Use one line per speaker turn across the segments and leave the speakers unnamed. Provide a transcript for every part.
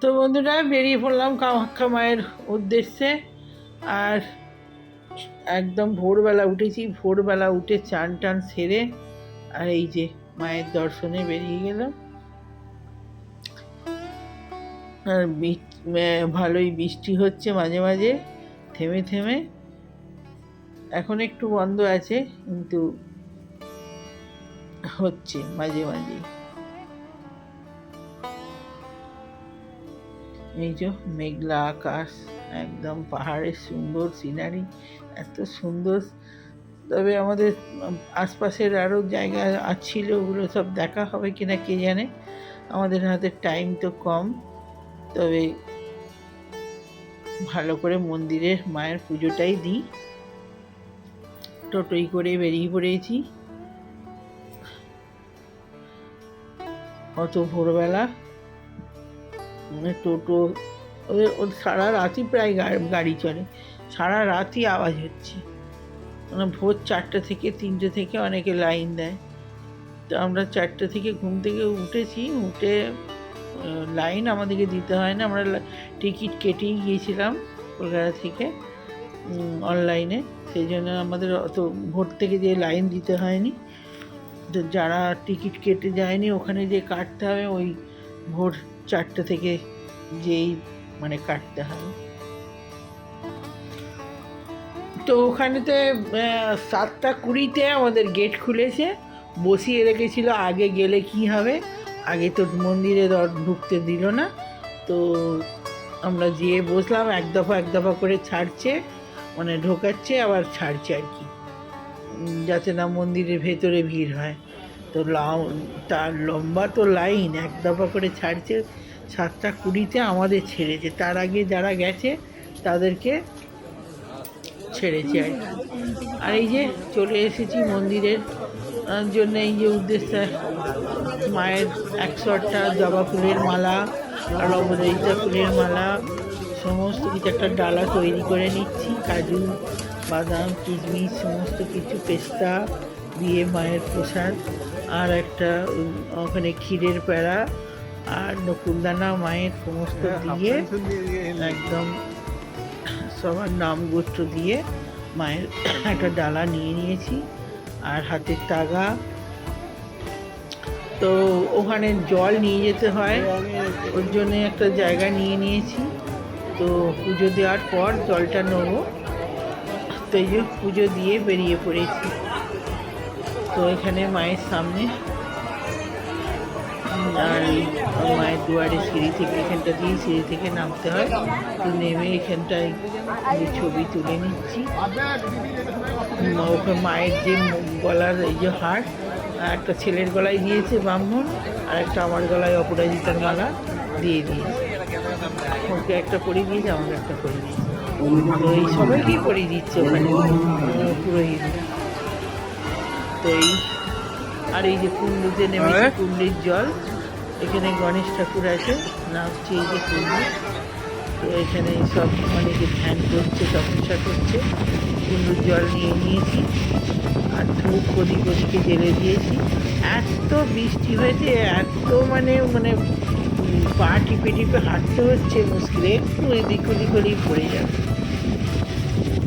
তো বন্ধুরা বেরিয়ে পড়লাম কামাখ্যা মায়ের উদ্দেশ্যে। আর একদম ভোরবেলা উঠেছি, ভোরবেলা উঠে চান টান সেরে আর এই যে মায়ের দর্শনে বেরিয়ে গেলাম। আর ভালোই বৃষ্টি হচ্ছে মাঝে মাঝে থেমে থেমে, এখন একটু বন্ধ আছে কিন্তু হচ্ছে মাঝে মাঝে। এই যে মেঘলা আকাশ, একদম পাহাড়ের সুন্দর সিনারি, এত সুন্দর। তবে আমাদের আশপাশের আরও জায়গা ছিল, ওগুলো সব দেখা হবে কিনা কে জানে, আমাদের হাতে টাইম তো কম। তবে ভালো করে মন্দিরের মায়ের পুজোটাই দিই। টোটোই করে বেরিয়ে পড়েছি অত ভোরবেলা। টোটো ওদের সারা রাতই প্রায় গাড়ি চলে, সারা রাতই আওয়াজ হচ্ছে। মানে ভোর 4টে থেকে 3টে থেকে অনেকে লাইন দেয়। তো আমরা 4টে থেকে ঘুম থেকে উঠেছি, উঠে লাইন আমাদেরকে দিতে হয় না, আমরা টিকিট কেটেই গিয়েছিলাম কলকাতা থেকে অনলাইনে, সেই জন্য আমাদের অত ভোর থেকে যে লাইন দিতে হয়নি। তো যারা টিকিট কেটে যায়নি ওখানে যে কাটতে হবে, ওই ভোর 4টে থেকে যেই মানে কাটতে হবে। তো ওখানেতে 7:20 আমাদের গেট খুলেছে, বসিয়ে রেখেছিল আগে গেলে কি হবে, আগে তো মন্দিরে ঢুকতে দিল না। তো আমরা যেয়ে বসলাম, এক দফা করে ছাড়ছে, মানে ঢোকাচ্ছে আবার ছাড়ছে আর কি, যাতে না মন্দিরের ভেতরে ভিড় হয়। তো তার লম্বা তো লাইন, এক দফা করে ছাড়ছে। 7:20 আমাদের ছেড়েছে, তার আগে যারা গেছে তাদেরকে ছেড়েছে আর কি। আর এই যে চলে এসেছি মন্দিরের জন্য, এই যে উদ্দেশ্যে মায়ের 108টা জবা ফুলের মালা আর অবদরিতা ফুলের মালা সমস্ত কিছু একটা ডালা তৈরি করে নিচ্ছি। কাজু বাদাম কিশমিশ সমস্ত কিছু পেস্তা দিয়ে মায়ের প্রসাদ, আর একটা ওখানে ক্ষীরের প্যাড়া আর নকুলদানা মায়ের সমস্ত দিয়ে একদম সবার নাম গোত্র দিয়ে মায়ের একটা ডালা নিয়ে নিয়েছি, আর হাতের তাগা। তো ওখানে জল নিয়ে যেতে হয়, ওর জন্যে একটা জায়গা নিয়ে নিয়েছি। তো পুজো দেওয়ার পর জলটা নেবো, তো এই যে পুজো দিয়ে বেরিয়ে পড়েছি। তো এখানে মায়ের সামনে আর মায়ের দুয়ারে সিঁড়ি থেকে, এখানটা দিয়ে সিঁড়ি থেকে নামতে হয়। তো নেমে এখানটায় ছবি তুলে নিচ্ছি। ওখানে মায়ের যে গলার এই যে হার, একটা ছেলের গলায় দিয়েছে ব্রাহ্মণ, আর একটা আমার গলায় অপরাজিতার মালা দিয়ে দিয়েছে। ওকে একটা পরিয়ে দিয়েছে, আমাকে একটা পরিয়ে দিয়েছে। তো এই সবাইকেই পরিয়ে দিচ্ছে ওখানে পুরোহিত। তো এই আর এই যে কুণ্ডুতে নেমেছে, কুণ্ডের জল, এখানে গণেশ ঠাকুর আছে, নামছে এই যে কুণ্ডু। তো এখানে সব অনেকে ধ্যান করছে, তপস্যা করছে। কুণ্ডুর জল নিয়ে নিয়েছি আর ধূপ ওদিকে জেলে দিয়েছি। এত বৃষ্টি হয়েছে, এত মানে মানে পা টিপে টিপে হাঁটতে হচ্ছে মুশকিল, একটু এদিক ওদিক হলেই পড়ে যাবে।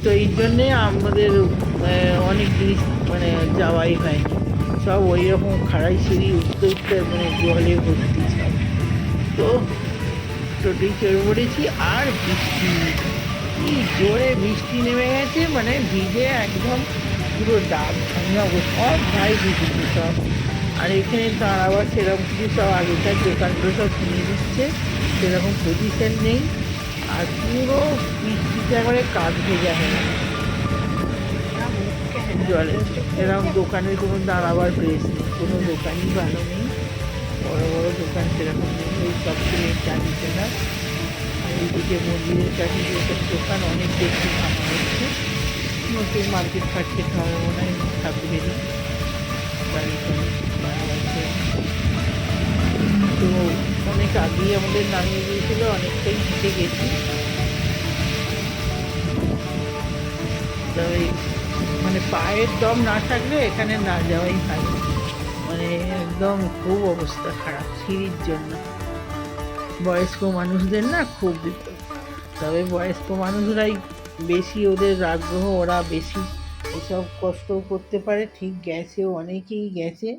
তো এই জন্যে আমাদের অনেক জিনিস মানে যাওয়াই হয়নি, সব ওই রকম খাড়াই সিঁড়ি উঠতে উঠতে মানে জলে ভর্তি সব। তো টোটোই চড়ে পড়েছি, আর বৃষ্টি, কি জোরে বৃষ্টি নেমে গেছে, মানে ভিজে একদম পুরো ডাব ভাঙা, সব ভাই ভিজেছে সব। আর এখানে দাঁড়াবার সেরকম কিছু, সব আগেকার দোকানগুলো সব কিনে দিচ্ছে, সেরকম পজিশন নেই। আর পুরো বৃষ্টিতে একবারে কাজ ভেজা হয়ে গেছে জলে। এরকম দোকানের কোনো দাঁড়াবার প্লেস নেই, কোনো দোকানই ভালো নেই, বড় বড় দোকান সেরকম নেই, ওই সব কিনে চালিয়েছে না। আর এইদিকে মন্দিরের কাছে যেসব দোকান অনেক বেশি ভাঙা হচ্ছে, নতুন মার্কেট ফার্কেট হবে মনে হয় ঠাকুরেরই বাড়িতে। তো অনেক আগেই আমাদের নামিয়ে দিয়েছিল, অনেকটাই হেঁটে গেছি। তবে মানে পায়ের দম না থাকলে এখানে না যাওয়াই ভালো, মানে একদম খুব অবস্থা খারাপ সিঁড়ির জন্য। বয়স্ক মানুষদের না খুব বিপদ। তবে বয়স্ক মানুষরাই বেশি, ওদের আগ্রহ, ওরা বেশি এসব কষ্টও করতে পারে। ঠিক গেছেও, অনেকেই গেছে।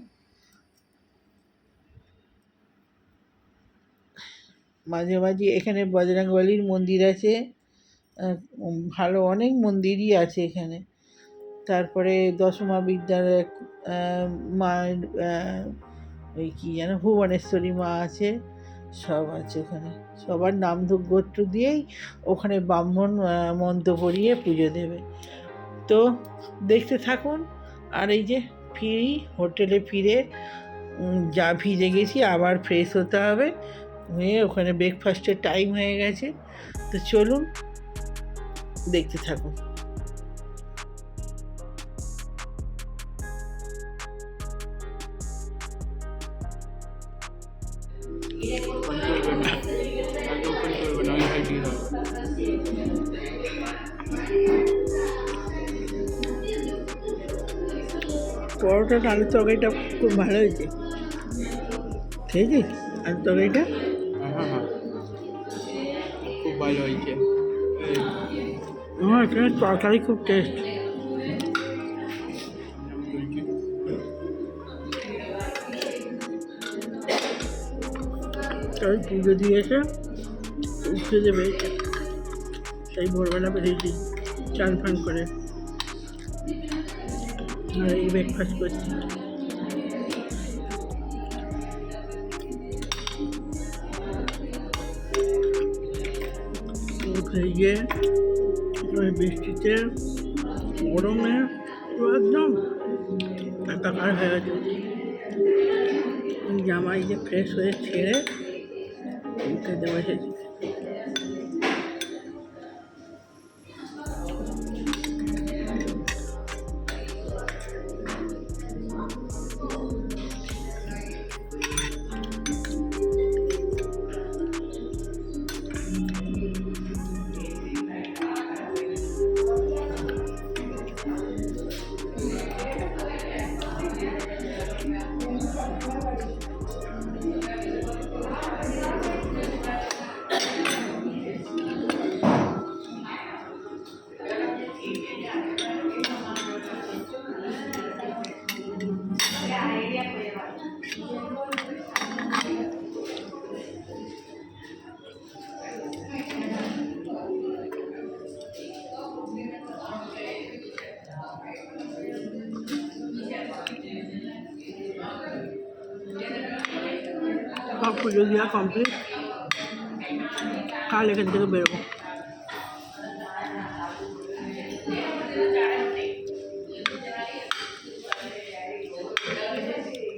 মাঝে মাঝে এখানে বজরংবলীর মন্দির আছে, ভালো অনেক মন্দিরই আছে এখানে। তারপরে দশমা বিদ্যার মায়ের ওই কী যেন ভুবনেশ্বরী মা আছে, সব আছে ওখানে। সবার নাম গোত্র দিয়েই ওখানে ব্রাহ্মণ মন্ত্র পড়িয়ে পুজো দেবে। তো দেখতে থাকুন। আর এই যে ফিরি, হোটেলে ফিরে যা ভিজে গেছি, আবার ফ্রেশ হতে হবে, হয়ে ওখানে ব্রেকফাস্টের টাইম হয়ে গেছে। তো চলুন দেখতে থাকুন। পরোটার আলুর তরকারিটা খুব ভালো হয়েছে, খেয়েছিস আলুর তরকারিটা?
হ্যাঁ হ্যাঁ, খুব ভালো হয়েছে।
আমার এখানে তরকারি খুব টেস্ট। তাই পুজো দিয়ে এসে উঠতে দেবে, সেই ভোরবেলা বেরিয়েছি চান ফান করে, আর এই ব্রেকফাস্ট করছি। উঠে গিয়ে ওই বৃষ্টিতে গরমে পুরো একদম একাকার হয়ে গেছে। জামাই যে ফ্রেশ হয়ে ছেড়ে খেতে বসেছি। সব পুজো দেওয়া কমপ্লিট, কাল এখান থেকে বেরোবো।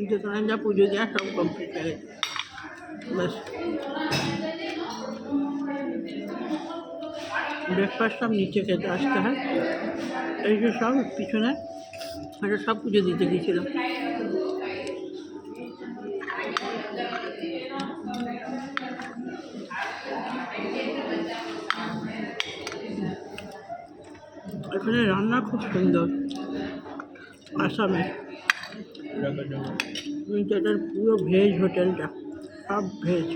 যেখানে যা পুজো দেওয়া সব কমপ্লিট হয়ে গেছে, ব্যাস। ব্রেকফাস্ট সব নিচে খেতে আসতে হয়, এই যে সব পিছনে এটা সব পুজো দিতে গিয়েছিলাম। এখানে রান্না খুব সুন্দর, আসামে। এটার পুরো ভেজ হোটেলটা, সব ভেজ।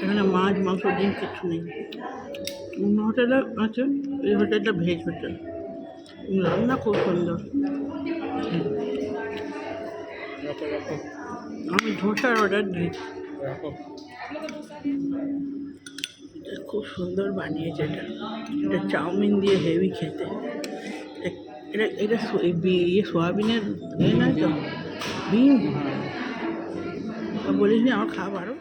এখানে মাছ মাংস ডিম কিছু নেই। অন্য হোটেলে আছে, এই হোটেলটা ভেজ হোটেল। রান্না খুব সুন্দর। আমি ধোসার অর্ডার দিয়েছি, খুব সুন্দর বানিয়েছে। এটা চাউমিন দিয়ে হেভি খেতে। এটা এটা ইয়ে সোয়াবিনের নয় তো, বিন। বলিস নি আমার খাওয়া আরও।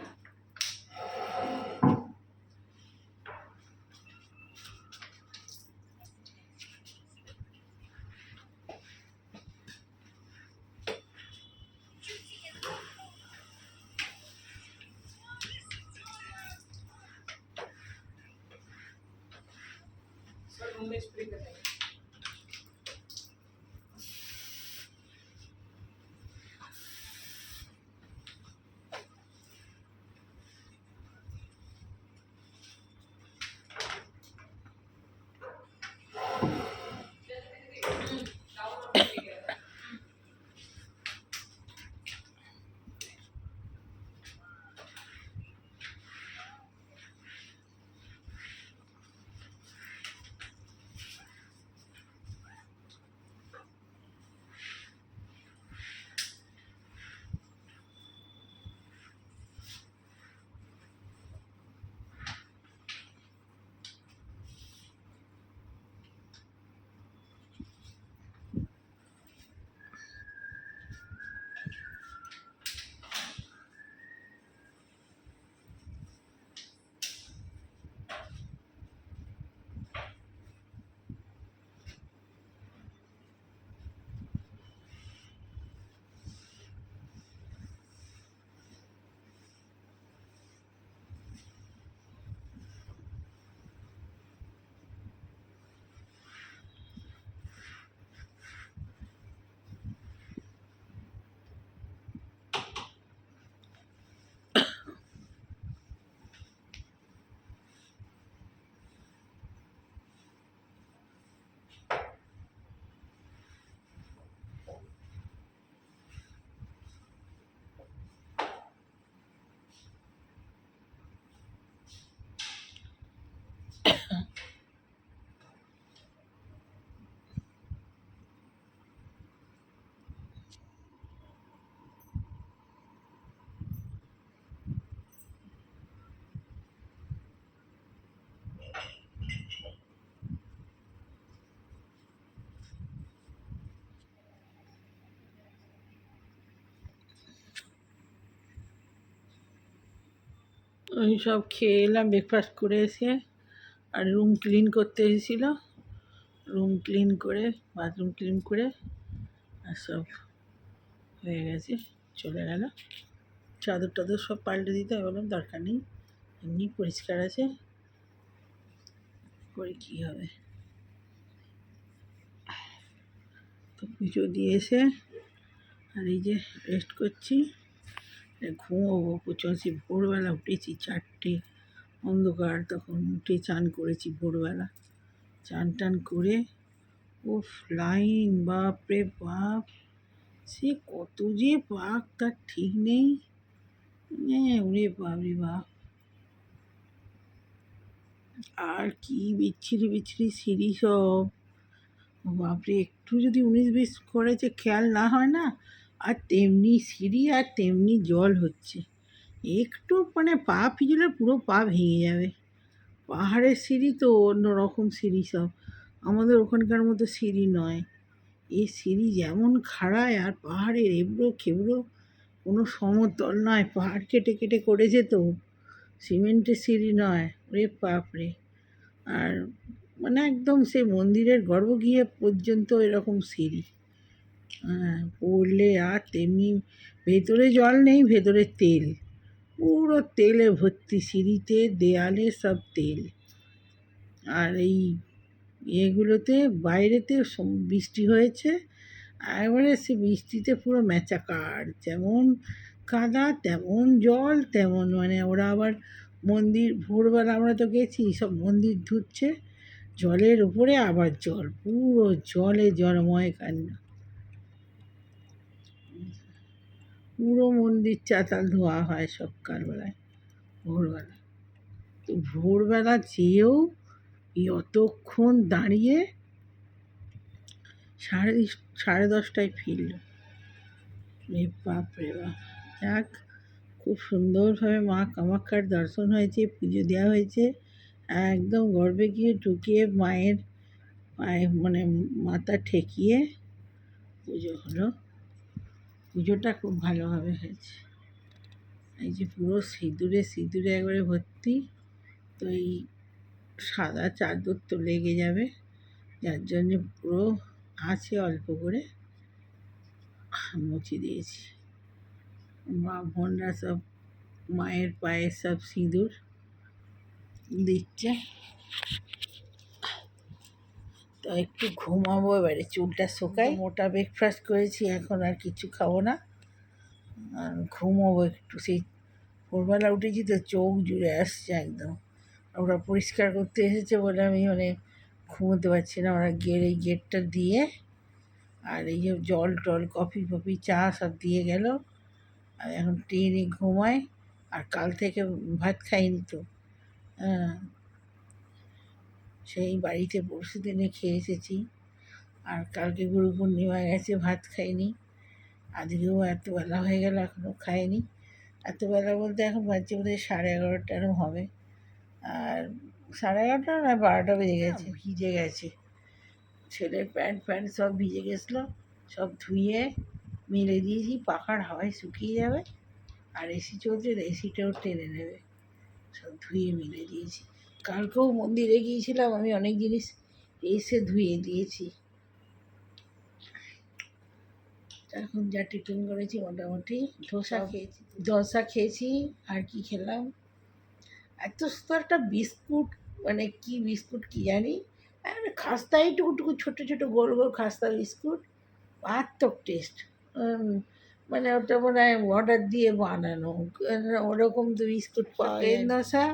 ওই সব খেয়ে এলাম ব্রেকফাস্ট করে এসে, আর রুম ক্লিন করতে এসেছিল, রুম ক্লিন করে বাথরুম ক্লিন করে আর সব হয়ে গেছে, চলে গেল। চাদর টাদর সব পাল্টে দিতে, আমি বললাম দরকার নেই, এমনি পরিষ্কার আছে, করে কী হবে। তো পুজো দিয়ে এসে আর এই যে রেস্ট করছি, ঘুমোবো প্রচুর। ভোরবেলা উঠেছি 4টে, অন্ধকার তখন, উঠে চান করেছি ভোরবেলা, চান টান করে উফ লাইন, বাপরে বাপ, সে কত যে পাক তার ঠিক নেই। ওরে বাপরে বাপ, আর কি বিচ্ছিরি বিচ্ছিরি সিঁড়ি সব, বাপরে একটু যদি 19-20 করেছে খেয়াল না হয় না, আর তেমনি সিঁড়ি আর তেমনি জল হচ্ছে, একটু মানে পা পিছলে পুরো পা ভেঙে যাবে। পাহাড়ের সিঁড়ি তো অন্যরকম সিঁড়ি সব, আমাদের ওখানকার মতো সিঁড়ি নয়। এই সিঁড়ি যেমন খাড়ায়, আর পাহাড়ের এবড়ো খেবড়ো, কোনো সমতল নয়, পাহাড় কেটে কেটে করেছে তো, সিমেন্টের সিঁড়ি নয়। ওরে বাপরে, আর মানে একদম সেই মন্দিরের গর্ভ গিয়ে পর্যন্ত এরকম সিঁড়ি, হ্যাঁ পড়লে আর তেমনি, ভেতরে জল নেই, ভেতরে তেল, পুরো তেলে ভর্তি, সিঁড়িতে দেয়ালে সব তেল। আর এই এগুলোতে বাইরেতে বৃষ্টি হয়েছে, একবারে সে বৃষ্টিতে পুরো মেচাকার, যেমন কাদা তেমন জল, তেমন মানে ওরা আবার মন্দির, ভোরবেলা আমরা তো গেছি, সব মন্দির ধুচ্ছে, জলের উপরে আবার জল, পুরো জলে জলময় কান্ড, পুরো মন্দির চাতাল ধোয়া হয় সকালবেলায়, ভোরবেলা। তো ভোরবেলা যেয়েও অতক্ষণ দাঁড়িয়ে 10:30টায় ফিরল। বাপরে বাপ, যাক খুব সুন্দরভাবে মা কামাখ্যার দর্শন হয়েছে, পুজো দেওয়া হয়েছে, একদম গর্ভে গিয়ে ঢুকিয়ে মায়ের পায়ে মানে মাথা ঠেকিয়ে পুজো হলো। পুজোটা খুব ভালোভাবে হয়েছে। এই যে পুরো সিঁদুরে সিঁদুরে একবারে ভর্তি, তো এই সাদা চাদর তো লেগে যাবে, যার জন্যে পুরো আছে অল্প করে মুছে দিয়েছি। ব্রাহ্মণরা সব মায়ের পায়ে সব সিঁদুর দিচ্ছে। তো একটু ঘুমাবো এবারে, চুলটা শোকাই, মোটা ব্রেকফাস্ট করেছি, এখন আর কিছু খাবো না, আর ঘুমোবো একটু। সেই ভোরবেলা উঠেছি তো চোখ জুড়ে আসছে একদম, ওরা পরিষ্কার করতে এসেছে বলে আমি মানে ঘুমোতে পারছি না। ওরা এই গেটটা দিয়ে, আর এই যে জল টল কফি ফফি চা সব দিয়ে গেল, আর এখন ট্রেনে ঘুমায়। আর কাল থেকে ভাত খাইনি তো, হ্যাঁ সেই বাড়িতে পরশু দিনে খেয়ে এসেছি, আর কালকে গুরু পূর্ণিমা গেছে, ভাত খাইনি। আজকেও এত বেলা হয়ে গেল এখনও খাইনি। এত বেলা বলতে এখন বাজছে বোধহয় 11:30 এরকম হবে, আর 11:30 না 12টা বেজে গেছে। ভিজে গেছে, ছেলের প্যান্ট ফ্যান্ট সব ভিজে গেছিলো, সব ধুয়ে মেলে দিয়েছি, পাখার হাওয়ায় শুকিয়ে যাবে, আর এসি চলছে, এসিটাও টেনে নেবে, সব ধুয়ে মেলে দিয়েছি। কালকেও মন্দিরে গিয়েছিলাম আমি, অনেক জিনিস এসে ধুয়ে দিয়েছি। এখন যা টিফিন করেছি মোটামুটি ধোসা খেয়েছি, আর কি খেলাম, এত সুন্দর একটা বিস্কুট, মানে কি বিস্কুট কি জানি, খাস্তা, এইটুকু ছোটো ছোটো গোল গোল খাস্তা বিস্কুট, মারাত্মক টেস্ট। মানে ওটা মনে হয় অর্ডার দিয়ে বানানো, ওরকম তো বিস্কুট পাওয়া যায়। ধোসা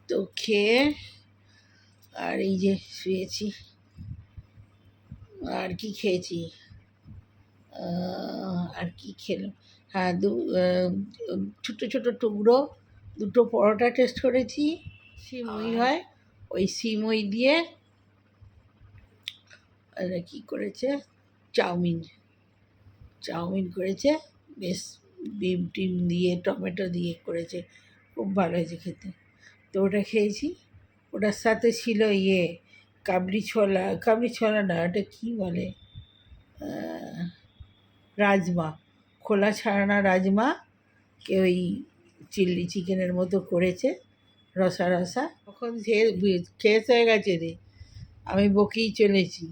তো খেয়ে আর এই যে শুয়েছি। আর কি খেয়েছি, আর কি খেলাম, হ্যাঁ ছোটো ছোটো টুকরো 2টো পরোটা টেস্ট করেছি, সিমই হয়, ওই সিমই দিয়ে কী করেছে, চাউমিন করেছে, বেশ ডিম টিম দিয়ে টমেটো দিয়ে করেছে, খুব ভালো হয়েছে খেতে। তো ওটা খেয়েছি, ওটার সাথে ছিল কাবলি ছোলা না, ওটা কী বলে, রাজমা, খোলা ছাড়ানো রাজমা, ওই চিলি চিকেনের মতো করেছে, রসা রসা। তখন শেষ হয়ে গেছে রে, আমি বকেই চলেছি।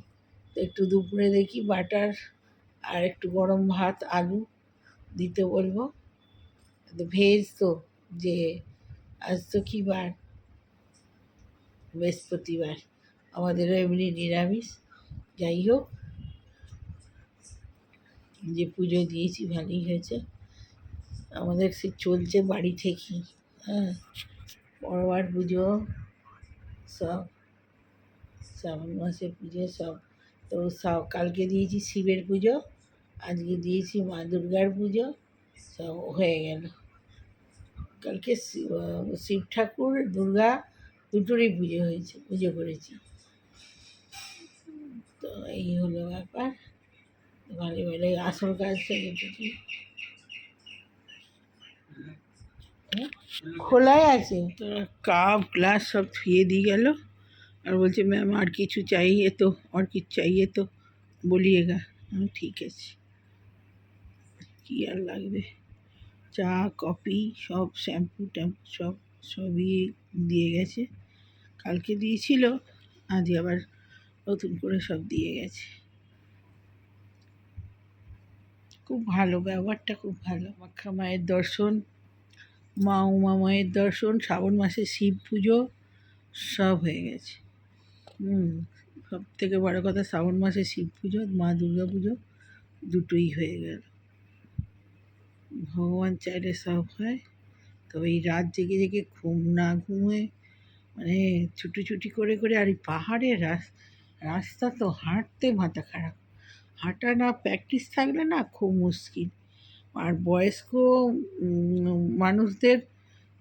তো একটু দুপুরে দেখি বাটার আর একটু গরম ভাত, আলু দিতে বলবো। তো ভেজ তো, যে আজ তো কী বার, বৃহস্পতিবার, আমাদেরও এমনি নিরামিষ। যাই হোক, যে পুজো দিয়েছি ভালোই হয়েছে। আমাদের সে চলছে বাড়ি থেকেই, হ্যাঁ, পরবার পুজো সব, শ্রাবণ মাসের পুজো সব। তো কালকে দিয়েছি শিবের পুজো, আজকে দিয়েছি মা দুর্গার পুজো, সব হয়ে গেল। কালকে শিব ঠাকুর, দুর্গা দুটোরই পুজো হয়েছে, পুজো করেছি। তো এই হলো ব্যাপার। ভালো ভালো আসল কাজটা যেটুকু খোলাই আছে, তো কাপ গ্লাস সব ধুয়ে দিয়ে গেল। আর বলছে ম্যাম আর কিছু চাইয়ে তো, আর কিছু চাইয়ে তো বলিয়েগা। ঠিক আছে, কী আর লাগবে। চা কফি সব, শ্যাম্পু ট্যাম্পু সব, সবই দিয়ে গেছে। কালকে দিয়েছিল, আজ আবার নতুন করে সব দিয়ে গেছে। খুব ভালো, ব্যবহারটা খুব ভালো। কামাখ্যা মায়ের দর্শন, মা উমা মায়ের দর্শন, শ্রাবণ মাসে শিব পুজো সব হয়ে গেছে। সব থেকে বড়ো কথা, শ্রাবণ মাসে শিব পুজো, মা দুর্গা পুজো দুটোই হয়ে গেল। ভগবান চাইলে সব হয়। তো এই রাত জেগে জেগে ঘুম না ঘুমোয়, মানে ছুটি করে করে, আর এই পাহাড়ের রাস্তা তো হাঁটতে মাথা খারাপ। হাঁটা না প্র্যাকটিস থাকলে না খুব মুশকিল। আর বয়স্ক মানুষদের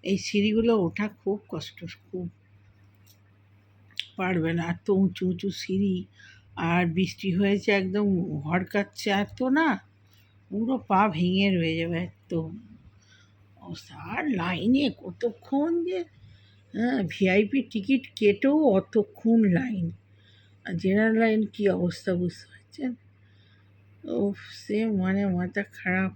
এই সিঁড়িগুলো ওঠা খুব কষ্ট, খুব পারবে না। এত উঁচু উঁচু সিঁড়ি, আর বৃষ্টি হয়েছে একদম হড়কাচ্ছে এত না, পুরো পা ভেঙে রয়ে যাবে এত অবস্থা। আর লাইনে কতক্ষণ যে, হ্যাঁ, ভিআইপি টিকিট কেটেও অতক্ষণ লাইন, আর জেনারেল লাইন কী অবস্থা বুঝতে পারছেন। ও সে মানে মাথা খারাপ।